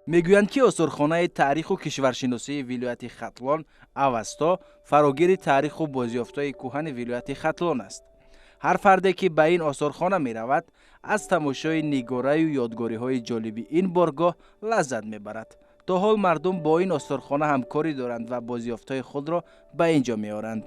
мегӯянд, ки осорхонаи таъриху кишваршиносии вилояти Хатлон Авасто фарогири таъриху бозёфтаи кӯҳани вилояти Хатлон аст. ҳар фарде, ки ба ин осорхона меравад, аз тамошои нигораю ёдгориҳои ҷолиби ин боргоҳ лаззат мебарад. то ҳол мардум бо ин осорхона ҳамкорӣ доранд ва бозёфтаи худро ба ин ҷо меоранд.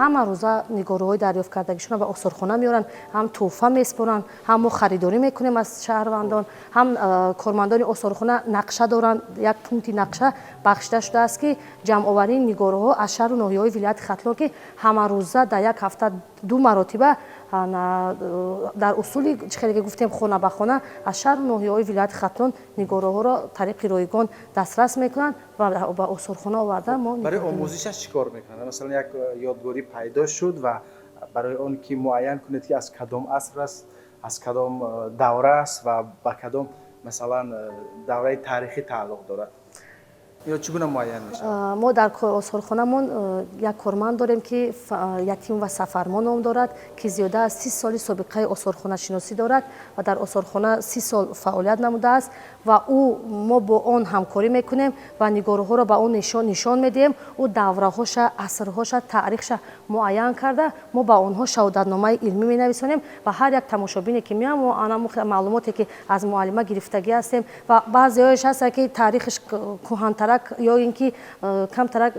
ҳама рӯза нигоруҳои дарёфткардагишонро ба осорхона меоранд, ҳам тӯҳфа меспоранд, ҳам мо харидорӣ мекунем аз шаҳрвандон, ҳам кормандони осорхона нақша доранд. Як пункти нақша бахшида шудааст, ки ҷамъоварии нигоруҳо аз шаҳру ноҳияҳои вилояти Хатлон, ки ҳамарӯза дар як ҳафта 2 маротиба дар усули чихеле ки гуфтем хона ба хона аз шаҳру ноҳияҳои вилояти Хатлон нигоруҳоро тариқи ройгон дастрас мекунанд ва ба осорхона оварда мо барои омӯзишаш чӣ кор мекунанд? Масалан, як ёдгорӣ пайдо шуд ва барои он ки муайян кунед ки аз кадом аср аст, аз кадом давра аст ва ба кадом масалан давраи таърихӣ тааллуқ дорад, ё чӣ гуна муайян мешавад? мо дар осорхонамон як корманд дорем, ки Ятим ва Сафармо ном дорад, ки зиёда аз 30 соли собиқаи осорхонашиносӣ дорад ва дар осорхона 30 сол фаъолият намудааст ва мо бо он ҳамкорӣ мекунем ва нигоруҳоро ба он нишон медиҳем. ӯ давраҳоша, асрҳоша, таърихша муайян карда мо ба онҳо шаҳодатномаи илмӣ менависонем ва ҳар як тамошобине ки меам маълумоте ки аз муаллима гирифтагӣ ҳастем ва баъзеҳояш ҳаст ки таърихиш кӯҳантарак ё ин ки камтарак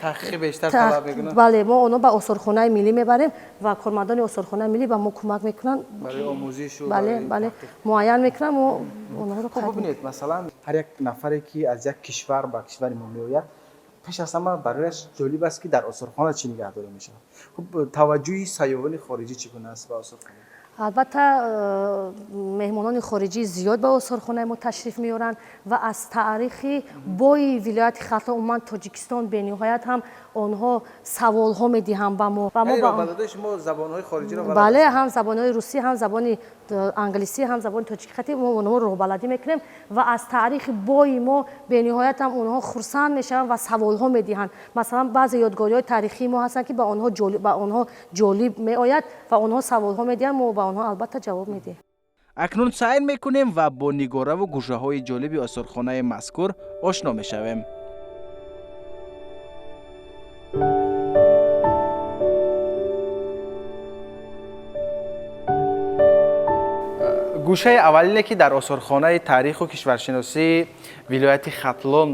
таҳқиқи бештар талаб мекунад. бале, мо онҳо ба осорхонаи миллӣ мебарем ва кормандони осорхонаи миллӣ ба мо кӯмак мекунанд, барои омӯзишу бале муайян мекунанд. мо онҳоро бибинед, масалан ҳар як нафаре ки аз як кишвар ба кишвари мо меояд, пеш аз ҳама барояш ҷолиб аст ки дар осорхона чӣ нигаҳдорӣ мешавад. Хуб, таваҷҷӯҳи сайёҳони хориҷӣ чӣ гуна аст ба осорхона? албатта меҳмонони хориҷӣ зиёд ба осорхонаи мо ташриф меоранд ва аз таърихи бои вилояти Хатлон, умуман Тоҷикистон бениҳоят ҳам онҳо саволҳо медиҳанд ба мо. Шумо забонҳои хориҷиро бале, ҳам забонҳои русӣ, ҳам забони англисӣ, ҳам забони тоҷикӣ мо онҳо роҳбаладӣ мекунем ва аз таърихи бои мо бениҳоят ҳам онҳо хурсанд мешаванд ва саволҳо медиҳанд. Масалан, баъзе ёдгориҳои таърихии мо ҳастанд, ки ба онҳо ҷолиб меояд ва онҳо саволҳо медиҳанд, мо ба онҳо албатта ҷавоб медиҳем. акнун сайр мекунем ва бо нигораву гӯшаҳои ҷолиби осорхонаи мазкур ошно мешавем. гӯшаи аввалине ки дар осорхонаи таъриху кишваршиносии вилояти Хатлон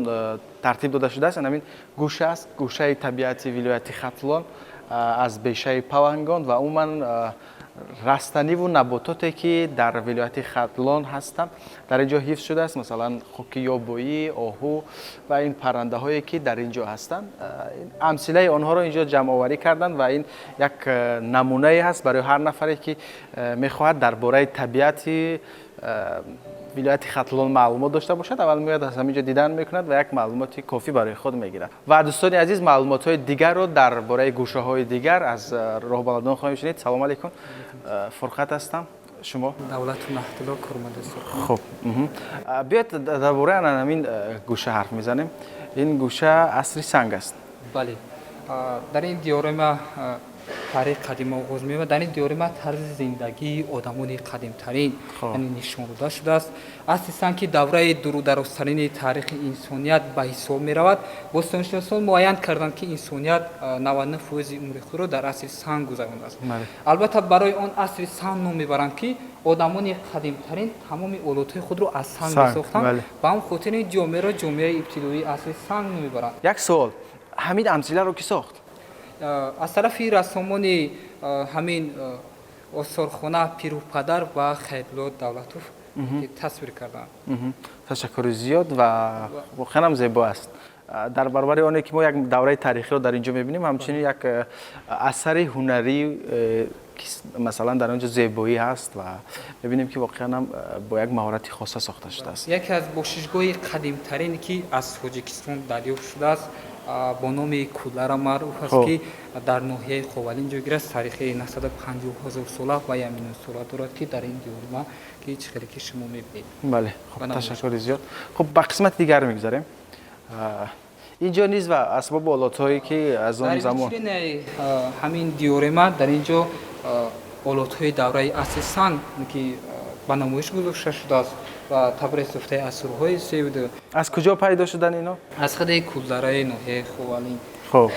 тартиб дода шудааст, ҳамин гӯша аст, гӯшаи табиати вилояти Хатлон аз бешаи павангон ва умуман растаниву набототе ки дар вилояти Хатлон ҳастанд дар ин ҷо ҳифз шудааст. Масалан, хоки ёбоӣ, оҳу ва ин паррандаҳое ки дар ин ҷо ҳастанд, амсилаи онҳоро ин ҷо ҷамъоварӣ карданд ва ин як намунае ҳаст барои ҳар нафаре ки мехоҳад дар бораи табиати вилояти Хатлон маълумот дошта бошад, аввал меояд аз ҳамин ҷо дидан мекунад ва як маълумоти кофӣ барои худ мегирад. Ва дӯстони азиз, маълумотҳои дигарро дар бораи гӯшаҳои дигар аз роҳбаладон хоҳем шунид. Салом алейкум, Фурқат ҳастам. Шумо? Давлату Наҳтулло, корманди осорхона. Хуб, биёед дар бораи ананамин гӯша ҳарф мезанем. Ин гӯша асри санг аст. Бале, дар ин диёра ма таърихи қадим оғоз меёбад. Дар ин диёра ма тарзи зиндагии одамони қадимтарин яъне нишон дода шудааст. Асли санг ки давраи дурударозтарини таърихи инсоният ба ҳисоб меравад. Бостоншиносон муайян карданд ки инсоният 99% умри худро дар асри санг гузаронидааст. Албатта барои он асри санг ном мебаранд ки одамони қадимтарин тамоми олотҳои худро аз санг месохтанд. Ба ҳам хотир ин ҷомеаро ҷомеаи ибтидоии асри санг ном мебаранд. Як суол, ҳамин амсиларо ки сохт? аз тарафи рассомони ҳамин осорхона пирупадар ва Хайрулло Давлатов тасвир карданд. Ташаккури зиёд ва хеле зебо аст. дар баробари оне ки мо як давраи таърихиро дар ин ҷо мебинем, ҳамчунин як асари ҳунарӣ масалан дар он ҷо зебоӣ ҳаст ва мебинем ки воқеан ҳам бо як маҳорати хоса сохта шудааст. яке аз бошишгоҳи қадимтарин ки аз Тоҷикистон дарёфт шудааст бо номи Кулара маъруф аст ки дар ноҳияи Ховалин ҷойгир аст. таърихи 950,000 сола ва ямин сола дорад ки дар ин диёрма ки чихеле ки шумо мебинед. Бале, хуб, ташаккури зиёд. Хуб, ба қисмати дигар мегузарем. اینجا نیز و اسباب آلات‌هایی که از дар اون زمان витрин ҳамин диёрема дар инҷо олотҳои давраи асри санг ки ба намоиш гузошта шудааст ва табре суфтаи асрҳои севду از کجا پیدا شدن اینا؟ аз хадаи кулдараи ноҳияи хувалин خب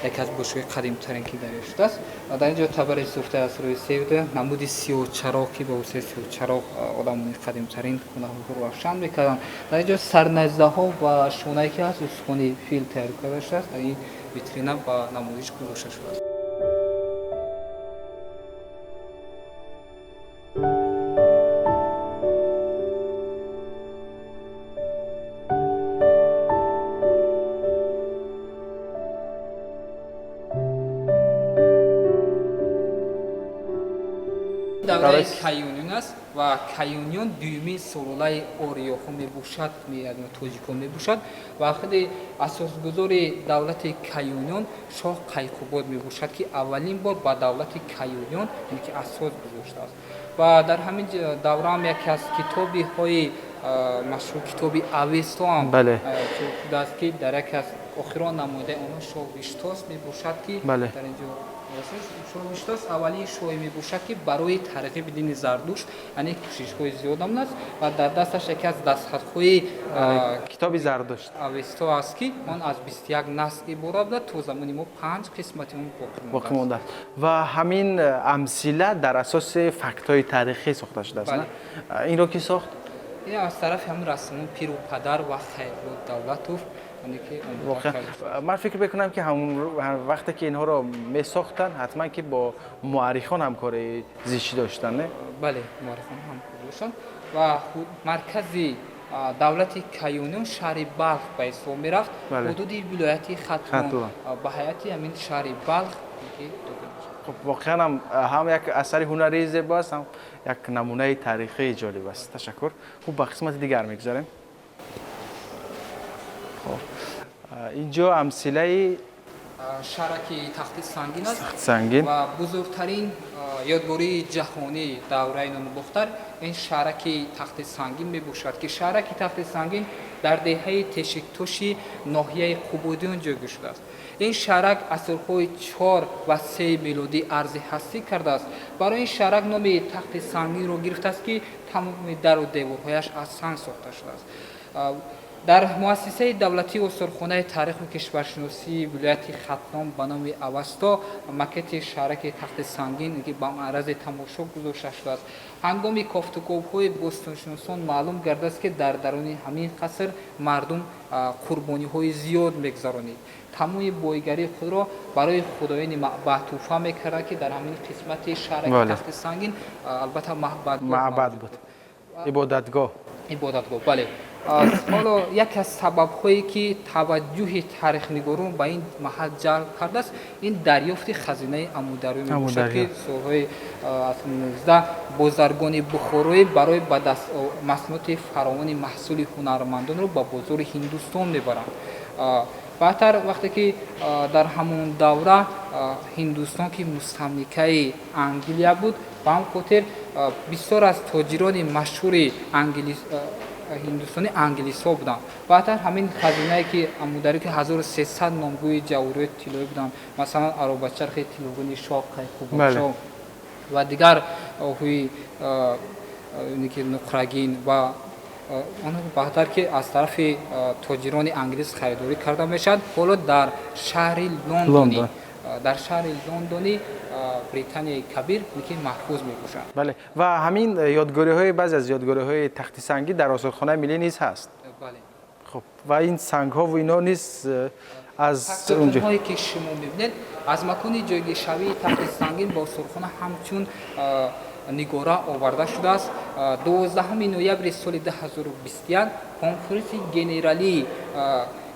яке аз бошҳои қадимтарин ки дар инҷо шудааст ва дар инҷо табари суфтаи асрҳои севду намуди сиёҳчароғ ки ба воситаи сиёҳчароғ одамони қадимтарин хунаҳоро равшан мекарданд дар инҷо сарназдаҳо ва шонае ки аз устухони фил тайёр карда шудааст дар ин витрина ба намоиш гузошта шудааст. давраи каюниён аст ва каюниён дуюмин сулолаи ориёҳо мебошад тоҷикҳо мебошад ва ахади асосгузори давлати каюниён шоҳ қайқубод мебошад ки аввалин бор ба давлати каюниён ки асос гузоштааст ва дар ҳамин давра ҳам яке аз китобиҳои машҳур китоби авестоам чоп шудааст ки дар яке аз охирон намоядаи онҳо шоҳ виштос мебошад ки дар инҷо шоҳвиштос аввалин шоҳе мебошад ки барои тарғиби дини зардушт яъне кӯшишҳои зиёд намудааст ва дар дасташ яке аз дастхатҳои کتابی زردشت авесто аст ки он аз 21 насл иборат буда то замони мо 5 қисмати он باقی مونده و همین امثله در اساس فکت های تاریخی ساخته شده است نه؟ این رو کی ساخت؟ این از طرف همین رسمون پیر و پدر و خیرالله دولتوف واقعا من فکر میکنم که همون وقتی که اینها رو می ساختن حتما که با مورخان همکاری زیستی داشتن نه؟ بله مورخان همکاری داشتن و مرکزی دولت کیونیون شهر بلخ به اسم میرفت حدود ولایت ختلان به حیاتی همین شهر بلخ خب واقعا هم یک اثر هنری زیباست هم یک نمونه تاریخی جالب است. تشکر. خوب به قسمت دیگر میگذاریم. خب اینجا امثله شهرکی تخت سنگین است سنگین و بزرگترین یادگاری جهانی دوره نوبختر این شهرکی تخت سنگین میباشد که شهرکی تخت سنگین در دهه تشک‌توشی ناحیه قبودیان جایگزین شده است. این شهرک اثرهای 4 و 3 میلادی ارزی هستی کرده است. برای این شهرک نام تخت سنگین را گرفته است که تمام در و دیوارهایش از سنگ ساخته شده است. در مؤسسه دولتی استورخانه تاریخ و کشورشناسی ولایت ختلان به نام اوستا مکت شهرک تخت سنگین که با معرض تماشا گذاشته شده است. هنگام گفتگوهای باستانشناسان معلوم گردید است که در درون همین قصر مردم قربانی‌های زیاد می‌گذرانید. تمام بایگری خود را برای خدایان معبد توفا می‌کرد که در همین قسمت شهرک تخت سنگین البته معبد بود. عبادتگاه. بله. حالا یک از سبب‌هایی که توجه تاریخ‌نگاران به این محل جلب کرده است این دریافت خزینه اموداری میباشد که سال‌های 19 بازرگان بخارای برای به دست مصنوعات فراوان محصول هنرمندان را به بازار هندوستان میبرند. بعدتر وقتی که در همون دوره هندوستان که مستملکه انگلیس بود به همین خاطر بسیار از تاجران مشهور هندوستانی انگلیس‌ها بودند. بعدتر همین خزینه‌ای که اموداری که 1300 نامگوی جواهرات طلایی بودند مثلا آرابچرخ طلایگانی شاه قیقوباد و دیگر هوی نقرگین و آن بعدتر که از طرف تاجران انگلیس خریداری کرده میشد. حالا در شهر لندنی بریتانیای کبیر که محفوظ میباشد. بله و همین یادگاری‌های بعضی از یادگاری‌های تخت سنگی در آثارخانه ملی نیز هست. بله. خب و این سنگ‌ها و اینا نیز از اونجا هایی که شما می‌بینید از مکان جایگیری تخت سنگین با آثارخانه همچون نگاره آورده شده است. 12 نوامبر سال 2021 کنفرانس گنرالی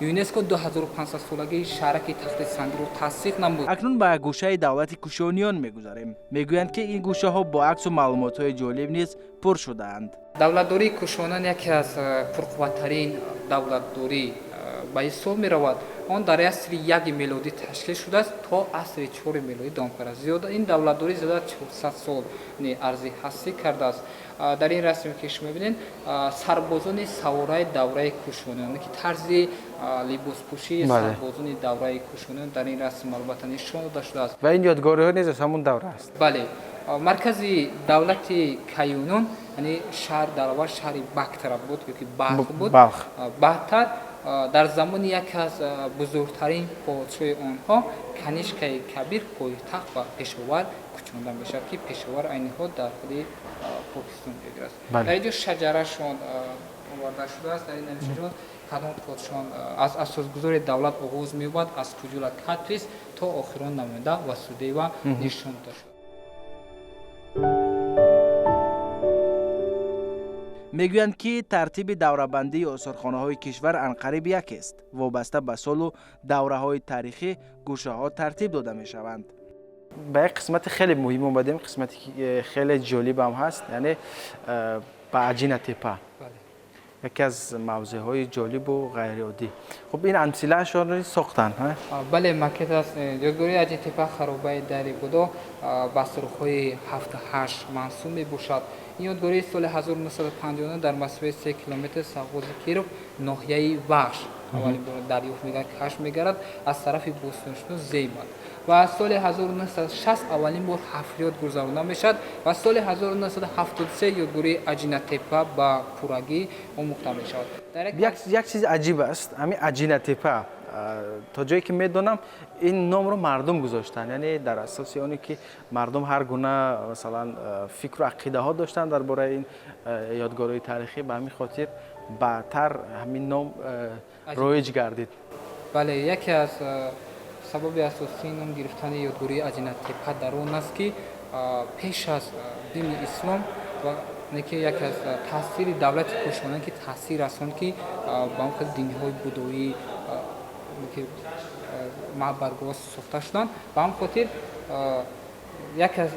یونسکو 2500 سالگی شهرک تخت سنگین را تصدیق نمود. اکنون به گوشه دولت کوشانیان میگذاریم. میگویند که این گوشه ها با عکس و معلومات جالب نیز پر شده اند. دولتداری کوشانیان یکی از پرقوت‌ترین دولتداری به حساب می رود. آن در عصر 1 میلادی تشکیل شده است تا عصر 4 میلادی دوام کرده است. زیاد این دولتداری زیاد 400 سال ارزی هستی کرده است. در این رسمی که شما می‌بینید سربازان سوارای دوره کوشانیان که طرز либоспӯшӣ Бале. сарбозони давраи кушонӣ дар ин расм албатта нишон дода шудааст. ва ин ёдгориҳо низ аз ҳамун давра аст. бале маркази давлати каюнон яъне шаҳр дар аввал шаҳри бактара буд ёки балх буд. Балх. баъдтар дар замони яке аз бузургтарин подшоҳи онҳо канишкаи кабир пойтахт ва пешовар кучонда мешавад ки пешовар айни ҳол дар худи покистон мегирад. Бале. дар инҷо шаҷарашон оварда шудааст. дар ин навишта кадом подшоҳ аз асосгузори давлат оғоз меёбад аз куҷула катрис то охирон намоянда ва судева нишон дода шуд. мегӯянд ки тартиби даврабандии осорхонаҳои кишвар анқариб якест. вобаста ба солу давраҳои тарихӣ гӯшаҳо тартиб дода мешаванд. ба як қисмати хеле муҳим омадем, қисмати ки хеле ҷолибам ҳаст, яъне ба аҷина тепа. яке аз мавзеъҳои ҷолибу ғайриоддӣ. хуб ин амсилаашонро сохтанд. бале макет аст. ёдгории аҷинтепа харобаи дари будо ба сурухҳои 7-8 мансуб мебошад. ин ёдгории соли 1959 дар масофаи 3 километр сарҳози Киров ноҳияи Вахш аввалин бора дарёфт мегардад, кашф мегардад аз тарафи бостоншинос Зейман. ва соли 1960 аввалин бор ҳафриёд гузаронида мешавад ва соли 1973 ёдгории аҷинатепа ба пуррагӣ омӯхта мешавад. як чизи аҷиб аст, ҳамин аҷинатепа, то ҷое ки медонам ин номро мардум гузоштанд, яъне дар асоси оне ки мардум ҳар гуна масалан фикру ақидаҳо доштанд дар бораи ин ёдгории тарихӣ, ба ҳамин хотир баъдтар ҳамин ном роиҷ гардид. бале яке аз сабаби асосии ном гирифтани ёдгории аҷинатепа дар он аст ки пеш аз дини ислом ва яке аз таъсири давлати кушона ки таъсир расон ки ба он хел диниҳои будоӣ ки маъбадгоҳ сохта шуданд. ба ҳамин хотир яке аз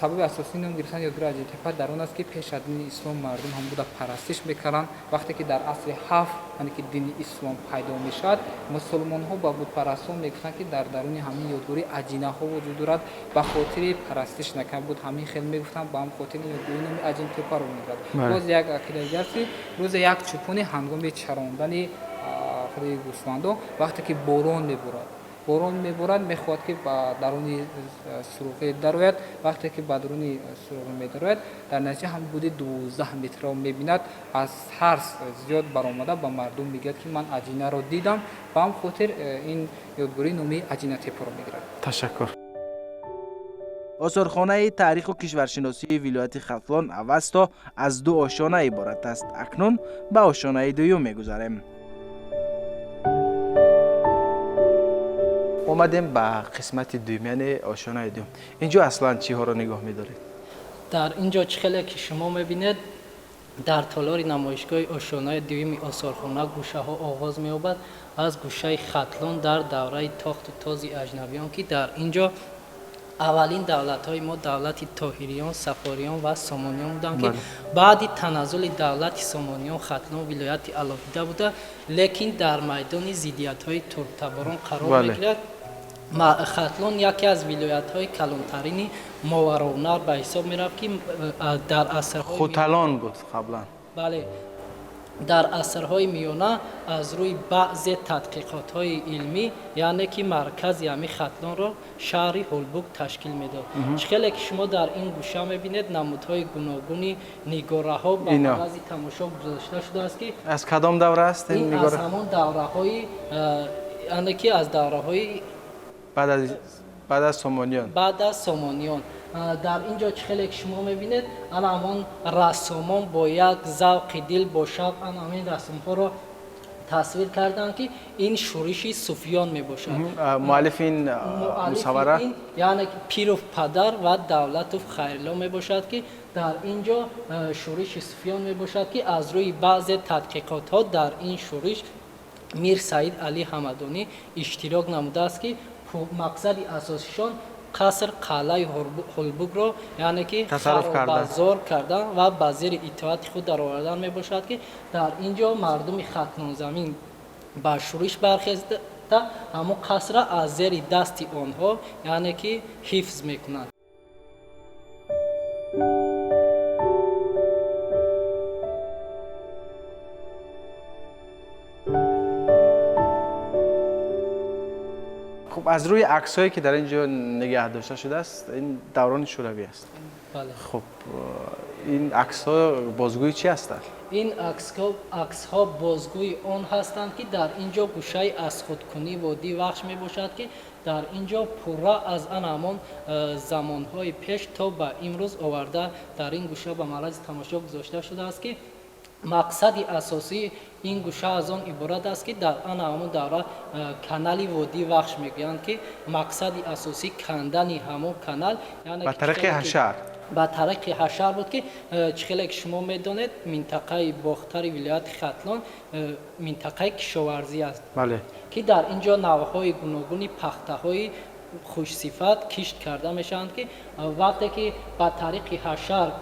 сабаби асосии ном гирифтани ёдгории аҷинатепа дар он аст ки пеш аз дини ислом мардум ҳам буда парастиш мекарданд. вақте ки дар асри 7 яъне ки дини ислом пайдо мешавад, мусулмонҳо ба бутпарастон мегуфтанд ки дар даруни ҳамин ёдгорӣ аҷинаҳо вуҷуд дорад, ба хотири парастиш накардан буд ҳамин хел мегуфтанд, ба ҳамин хотир ёдгории номи аҷинатепаро мегирад. боз як ақидаи дигар ки рӯзе як чӯпони ҳангоми чарондани худи гӯсфандо вақте ки борон меборад мехоҳад ки ба даруни суруғе дарояд. вақте ки ба даруни суруғе медарояд, дар натиҷа ҳам буди 12 метрро мебинад. аз ҳарс зиёд баромада ба мардум мегӯяд ки ман аҷинаро дидам. ба ҳамин хотир ин ёдгории номи аҷинатепаро мегирад. ташаккур. осорхонаи таъриху кишваршиносии вилояти Хатлон аввасто аз ду ошона иборат аст. акнун ба ошонаи дуюм мегузарем. омадем ба қисмати дуюм, яъне ошонаи дуюм. инҷо аслан чиҳоро нигоҳ медоред? дар инҷо чӣ хеле ки шумо мебинед, дар толори намоишгоҳи ошонаи дуюми осорхона гӯшаҳо оғоз меёбад аз гӯшаи Хатлон дар давраи тохту този аҷнабиён ки дар инҷо аввалин давлатҳои мо давлати Тоҳириён, Сафориён ва Сомониён буданд ки баъди таназзули давлати Сомониён Хатлон вилояти алоҳида буда, лекин дар майдони зиддиятҳои турктаборон қарор мегирад. Хатлон яке аз вилоятҳои калонтарини мовароннар ба ҳисоб мерафт ки дар асрҳои хуталон буд қаблан. бале дар асрҳои миёна аз рӯи баъзе тадқиқотҳои илмӣ, яъне ки маркази ҳамин Хатлонро шаҳри Ҳулбуг ташкил медод. чӣ хеле ки шумо дар ин гӯша мебинед намудҳои гуногуни нигораҳо ба ғарази тамошо гузошта шудааст ки аз кадом давра аст ин ин аз ҳамон давраҳои яъне ки аз давраҳои баъд аз Сомониён. дар инҷо чӣ хеле ки шумо мебинед, ана ҳамон рассомон бо як завқи дил бо шавқ ҳамин расмҳоро тасвир карданд ки ин шӯриши суфиён мебошад. муаллиф ин мусаввара яъне ки Пиров падар ва Давлатов Хайрилло мебошад ки дар инҷо шӯриши суфиён мебошад ки аз рӯи баъзе тадқиқотҳо дар ин шӯриш Мир Саид Али Ҳамадонӣ иштирок намудааст ки мақсади асосишон қаср қалъаи Ҳулбугро яъне ки харобазор кардан ва ба зери итоати худ даровардан мебошад ки дар инҷо мардуми Хатлонзамин ба шӯриш бархезда ҳамон қасрро аз зери дасти онҳо яъне ки ҳифз мекунанд. خب از روی عکسایی که در اینجا نگه داشته شده است این دوران شوروی است. بله. خب این عکس‌ها بازگوی چی هستند؟ این عکس ها بازگوی آن هستند که در اینجا گوشه از خودکنی وادی وحش می باشد که در اینجا پورا از آن همان زمان های پیش تا به امروز آورده در این گوشه به معرض تماشا گذاشته شده است که مقصد اساسی این گوشه از آن عبارت است که در آن همان دوره کانال وادی وحش میگویند که مقصد اساسی کندن همون کانال یعنی به طریق حشر با طریق حشر بود که چخیلی که شما میدانید منطقه باختر ولایت ختلان منطقه کشاورزی است. بله. که در اینجا نوع‌های گوناگونی پخته‌های خوش صفت کشت کرده میشند که وقتی که با طریق حشر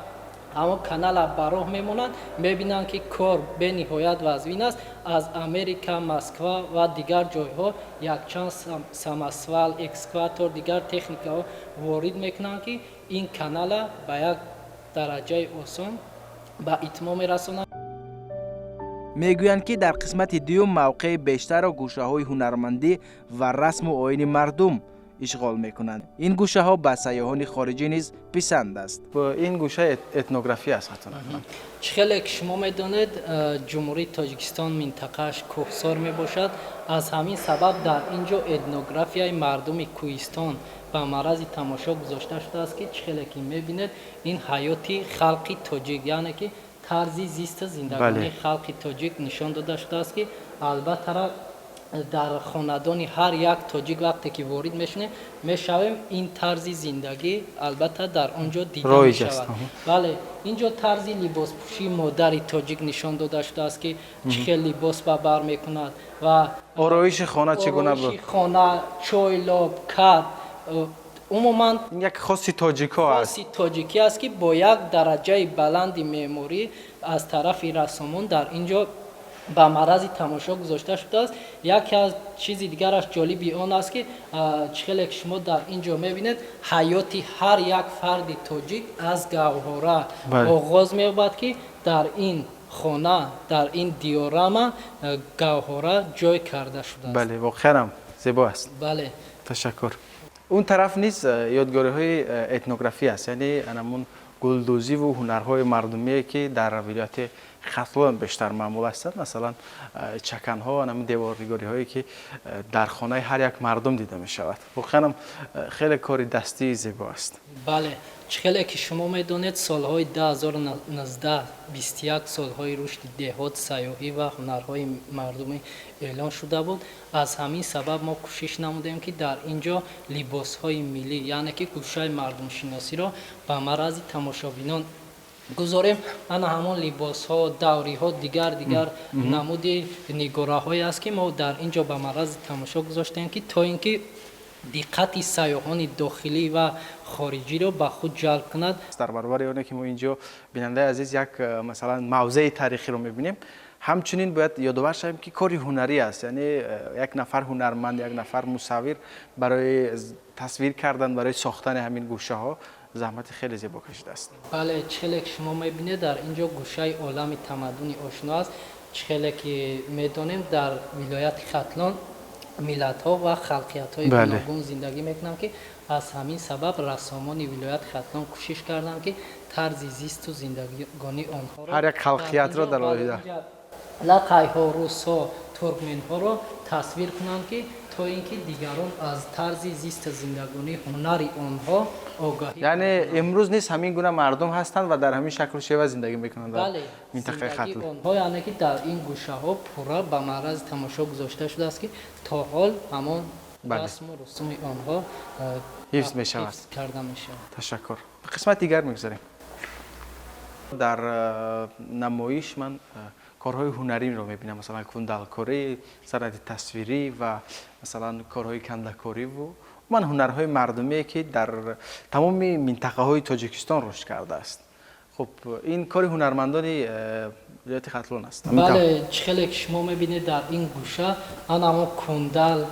اما کانال براه میمونند میبینند که کار به نهایت وزین است. از امریکا، مسکو و دیگر جایها یک چند سماسوال، اکسکواتور دیگر تکنیک‌ها وارد میکنند که این کانال به یک درجه آسان به اتمام میرسانند. میگویند که در قسمت دوم موقع بیشتر را گوشه های هنرمندی و رسم و آیین مردم اشغال میکنند. این گوشه ها به سیاحان خارجی نیز پسند است. این گوشه اتنوگرافی است حتما. خیلی که شما میدانید جمهوری تاجیکستان منطقهش کوهسار می باشد. از همین سبب در اینجا اتنوگرافی مردم کوهستان به معرض تماشا گذاشته شده است که خیلی که میبینید این حیاتی خلقی تاجیک یعنی که طرز زیست زندگانی خلقی تاجیک نشان داده شده است که البته در خاندان هر یک تاجیک وقتی که وارد میشنه میشویم این طرز زندگی البته در آنجا دیده میشود. بله اینجا طرز لباس پوشی مادر تاجیک نشان داده شده است که چه لباس به بر میکند و آرایش خانه چگونه بود؟ آرایش خانه، چای لاب، کد عموما این یک خاصی تاجیکا است. خاصی تاجیکی است که با یک درجه بلند معماری از طرف رسامان در اینجا به معرض تماشا گذاشته شده است. یکی از چیز دیگرش جالبی آن است که خیلی شما در اینجا میبینید حیاتی هر یک فرد تاجیک از گوهره آغاز می‌یابد که در این خانه در این دیورما گوهره جای کرده شده است. بله واقعا زیبا است. بله تشکر. اون طرف نیز یادگاری های اتنوگرافی است، یعنی همون گلدوزی و هنرهای مردمی که در ولایت ختلان بیشتر معمول است. مثلا چکن ها و همین دیوارنگاری هایی که در خانه هر یک مردم دیده می شود. واقعا خیلی کار دستی زیبا است. بله خیلی که شما میدونید سالهای 2019 21 سالهای رشد دهات سیاحی و هنرهای مردمی اعلان شده بود. از همین سبب ما کوشش نمودیم که در اینجا لباس های ملی یعنی که گوشه مردم شناسی را به معرض تماشابینان گذاریم. انا همان لباس ها دوری ها دیگر نمود نگاره های است که ما در اینجا به معرض تماشا گذاشتیم که تا اینکه دقت سیاحان داخلی و خارجی را به خود جلب کند. در برابر اونه که ما اینجا بیننده عزیز یک مثلا موضع تاریخی رو میبینیم، همچنین باید یادآور شویم که کاری هنری است، یعنی یک نفر هنرمند، یک نفر مصور برای تصویر کردن، برای ساختن همین گوشه ها زحمت خیلی زیبا کشیده است. بله چخیلی که شما میبینید در اینجا گوشه عالم تمدنی آشنا است. چخیلی که میدانیم در ولایت ختلان ملت ها و خلقیت های گوناگون زندگی میکنند که از همین سبب رسامان ولایت ختلان کوشش کردند که طرز زیست و زندگانی آنها را هر یک خلقیت را در آیده لقای ها، روس ها، ترکمن ها را تصویر کنند که تا اینکه دیگران از طرز زیست زندگانی هنری آنها آگاهی. یعنی امروز نیست همین گونه مردم هستند و در همین شکل و شیوه زندگی میکنند در منطقه ختل. آنها یعنی که در این گوشه ها پورا به معرض تماشا گذاشته شده است که تا حال همان رسم و رسوم آنها حفظ می شود. کرده می شود. تشکر. به قسمت دیگر میگذاریم. در نمایش من کارهای هنری رو میبینم، مثلا کندلکاری، صنعت تصویری و مثلا کارهای کنده‌کاری و من هنرهای مردمی که در تمام منطقه های تاجیکستان رشد کرده است. خب این کار هنرمندانی ولایت ختلان است. بله خیلی که شما میبینید در این گوشه اما کندل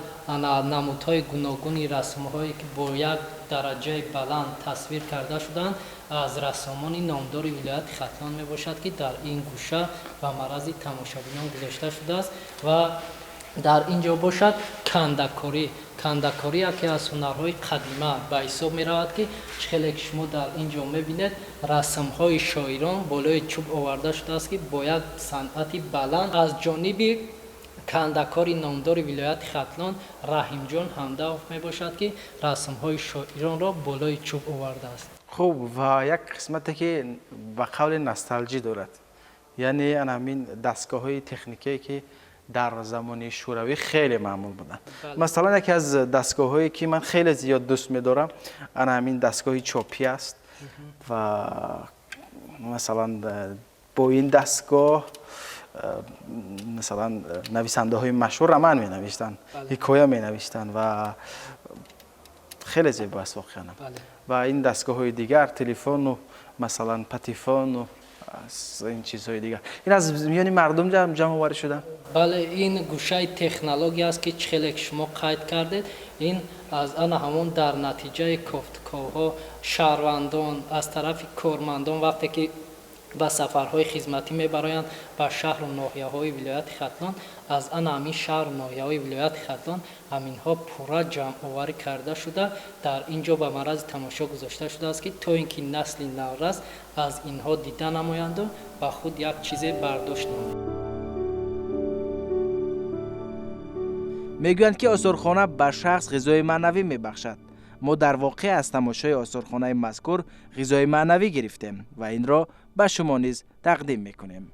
نمودهای گوناگونی رسم‌هایی که با یک درجه بلند تصویر کرده شدند از رسامان نامدار ولایت ختلان می باشد که در این گوشه و معرض تماشابینان گذاشته شده است و дар инҷо бошад кандакорӣ яке аз ҳунарҳои қадима ба ҳисоб меравад ки чихеле ки шумо дар инҷо мебинед расмҳои шоирон болои чӯб оварда шудааст ки бо як санъати баланд аз ҷониби кандакори номдори вилояти хатлон раҳимҷон ҳамдавов мебошад ки расмҳои шоиронро болои чӯб овардааст. хуб ва як қисмате ки ба қавли носталҷӣ дорад, яъне ҳамин дастгоҳҳои техникие ки дар замони шӯравӣ хеле маъмул буданд. Масалан яке аз дастгоҳҳое ки ман хеле зиёд дӯст медорам ана ҳамин дастгоҳи чопӣ аст ва масалан бо ин дастгоҳ مثلا نویسنده های مشهور رمان می نوشتن، حکایه می نوشتن و خیلی زیبا است واقعا. و این دستگاه های دیگر تلفن و مثلا پتیفون و این چیزهای دیگر این از میان مردم جمع آوری شدن. بله این گوشه تکنولوژی است که چخیلی شما قید کردید. این از آن همون در نتیجه کوفتکوها شهروندان از طرف کارمندان وقتی که با سفرهای خدمتی میبرایند به شهر و ناحیه‌های ولایت ختلان از آن همین شهر و ناحیه‌های ولایت ختلان همینها پورا جمع آوری کرده شده در اینجا به معرض تماشا گذاشته شده است که تا اینکه نسل نو است از اینها دیده نمایند و با خود یک چیز برداشت نمایند. میگویند که آثارخانه به شخص غذای معنوی میبخشد. ما در واقع از تماشای آثارخانه مذکور غذای معنوی گرفتیم و این را به شما نیز تقدیم میکنیم.